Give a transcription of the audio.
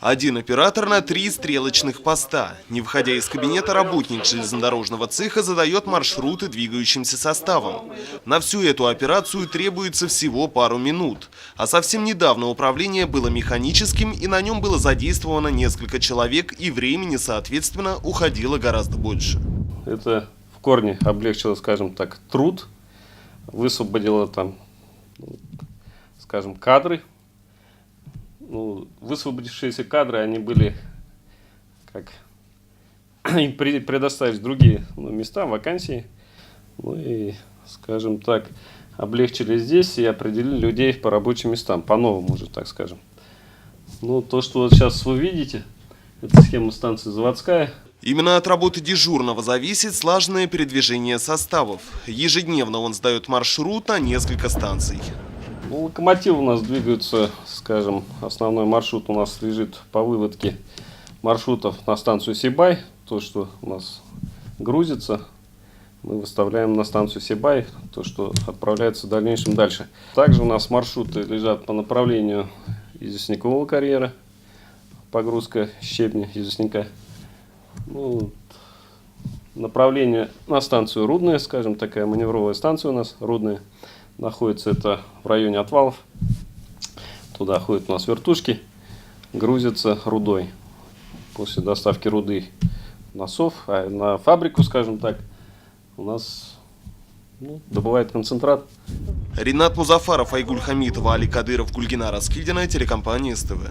Один оператор на 3 стрелочных поста. Не выходя из кабинета, работник железнодорожного цеха задает маршруты двигающимся составам. На всю эту операцию требуется всего пару минут. А совсем недавно управление было механическим, и на нем было задействовано несколько человек, и времени, соответственно, уходило гораздо больше. Это в корне облегчило, скажем так, труд, высвободило там, скажем, кадры. Высвободившиеся кадры, они были, как им предоставить другие места, вакансии. И, скажем так, облегчили здесь и определили людей по рабочим местам, по-новому уже, так скажем. То, что вот сейчас вы видите, это схема станции заводская. Именно от работы дежурного зависит слаженное передвижение составов. Ежедневно он сдает маршрут на несколько станций. Локомотивы у нас двигаются, скажем, основной маршрут у нас лежит по выводке маршрутов на станцию Сибай. То, что у нас грузится, мы выставляем на станцию Сибай, то, что отправляется в дальнейшем дальше. Также у нас маршруты лежат по направлению известнякового карьера, погрузка щебня известняка. Направление на станцию Рудная, скажем, такая маневровая станция у нас, Рудная. Находится это в районе отвалов. Туда ходят у нас вертушки, грузятся рудой. После доставки руды носов, а на фабрику, скажем так, у нас добывает концентрат. Ринат Музафаров, Айгуль Хамитова, Али Кадыров, Гульгина Раскильдина, телекомпания СТВ.